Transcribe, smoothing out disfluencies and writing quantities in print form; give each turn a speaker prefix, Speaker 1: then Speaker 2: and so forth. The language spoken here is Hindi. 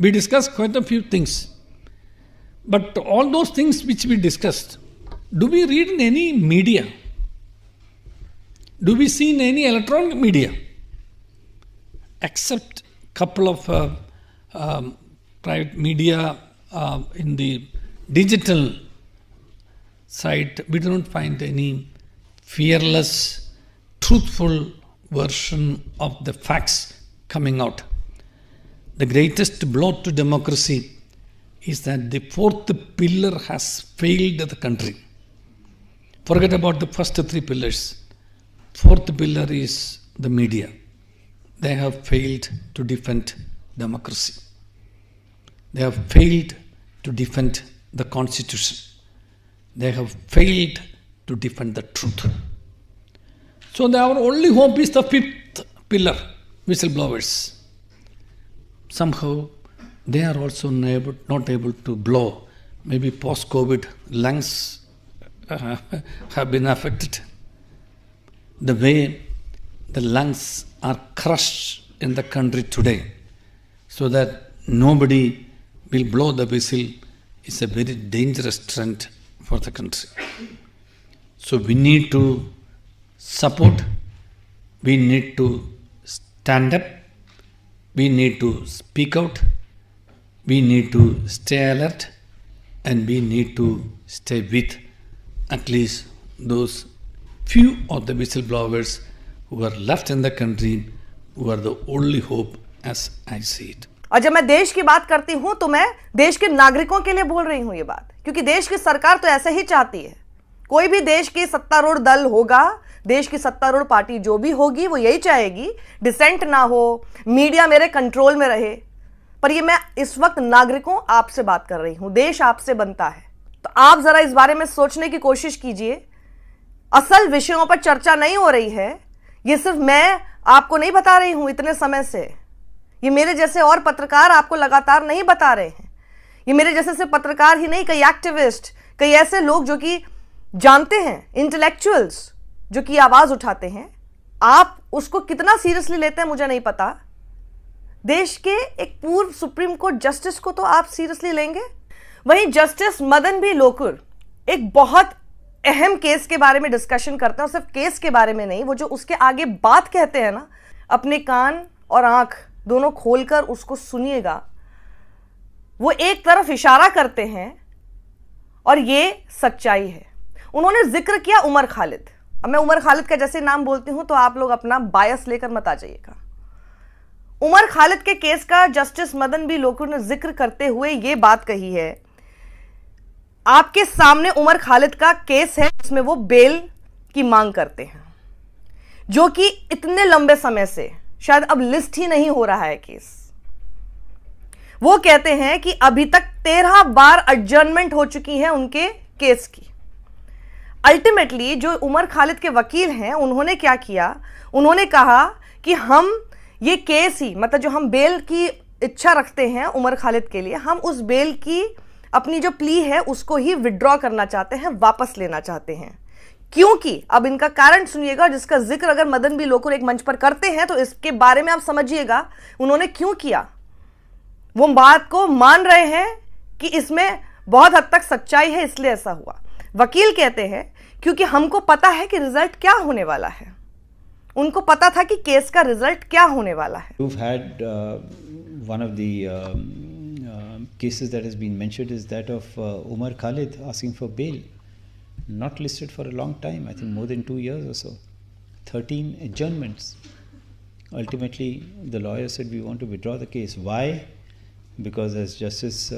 Speaker 1: We discussed quite a few things. But all those things which we discussed, do we read in any media? Do we see in any electronic media? Except couple of private media in the digital side, we don't find any fearless, truthful version of the facts coming out. The greatest blow to democracy is that the fourth pillar has failed the country. Forget about the first three pillars. Fourth pillar is the media. They have failed to defend democracy. They have failed to defend the constitution. They have failed to defend the truth. So our only hope is the fifth pillar, whistleblowers. Somehow they are also not able to blow. Maybe post-COVID lungs have been affected. The way the lungs are crushed in the country today, so that nobody will blow the whistle, is a very dangerous trend for the country. So we need to support, we need to stand up, we need to speak out, we need to stay alert, and we need to stay with at least those few of the whistleblowers who are left in the country, who are the only hope as I see it.
Speaker 2: और जब मैं देश की बात करती हूं तो मैं देश के नागरिकों के लिए बोल रही हूं ये बात, क्योंकि देश की सरकार तो ऐसे ही चाहती है. कोई भी देश की सत्तारूढ़ दल होगा, देश की सत्तारूढ़ पार्टी जो भी होगी, वो यही चाहेगी डिसेंट ना हो, मीडिया मेरे कंट्रोल में रहे. पर ये मैं इस वक्त नागरिकों आपसे बात कर रही हूं, देश आपसे बनता है. तो आप जरा इस बारे में सोचने की कोशिश कीजिए. असल विषयों पर चर्चा नहीं हो रही है. ये सिर्फ मैं आपको नहीं बता रही हूं इतने समय से, ये मेरे जैसे और पत्रकार आपको लगातार नहीं बता रहे हैं. ये मेरे जैसे से पत्रकार ही नहीं, कई एक्टिविस्ट, कई ऐसे लोग जो कि जानते हैं, इंटेलेक्चुअल्स जो कि आवाज उठाते हैं. आप उसको कितना सीरियसली लेते हैं मुझे नहीं पता. देश के एक पूर्व सुप्रीम कोर्ट जस्टिस को तो आप सीरियसली लेंगे. वहीं जस्टिस मदन बी लोकुर एक बहुत अहम केस के बारे में डिस्कशन करते हैं, और सिर्फ केस के बारे में नहीं, वो जो उसके आगे बात कहते हैं ना, अपने कान और आंख दोनों खोलकर उसको सुनिएगा. वो एक तरफ इशारा करते हैं और ये सच्चाई है. उन्होंने जिक्र किया उमर खालिद. अब मैं उमर खालिद का जैसे नाम बोलती हूं तो आप लोग अपना बायस लेकर मत आ जाइएगा. उमर खालिद के केस का जस्टिस मदन बी लोकुर ने जिक्र करते हुए ये बात कही है. आपके सामने उमर खालिद का केस है जिसमें वो बेल की मांग करते हैं, जो कि इतने लंबे समय से शायद अब लिस्ट ही नहीं हो रहा है केस. वो कहते हैं कि अभी तक 13 बार एडजर्नमेंट हो चुकी है उनके केस की. अल्टीमेटली जो उमर खालिद के वकील हैं, उन्होंने क्या किया, उन्होंने कहा कि हम ये केस ही, मतलब जो हम बेल की इच्छा रखते हैं उमर खालिद के लिए, हम उस बेल की अपनी जो प्ली है उसको ही विड्रॉ करना चाहते हैं, वापस लेना चाहते हैं. क्योंकि अब इनका कारण सुनिएगा, जिसका जिक्र अगर मदन बी लोकुर एक मंच पर करते हैं तो इसके बारे में आप समझिएगा उन्होंने क्यों किया. वो बात को मान रहे हैं कि इसमें बहुत हद तक सच्चाई है, इसलिए ऐसा हुआ. वकील कहते हैं क्योंकि हमको पता है कि रिजल्ट क्या होने वाला है. उनको पता था कि केस का रिजल्ट क्या होने वाला है.
Speaker 3: You've had one of the cases that has been mentioned is that of Umar Khalid asking for bail, not listed for a long time, I think more than 2 years or so. 13 adjournments. Ultimately, the lawyer said we want to withdraw the case. Why? Because as Justice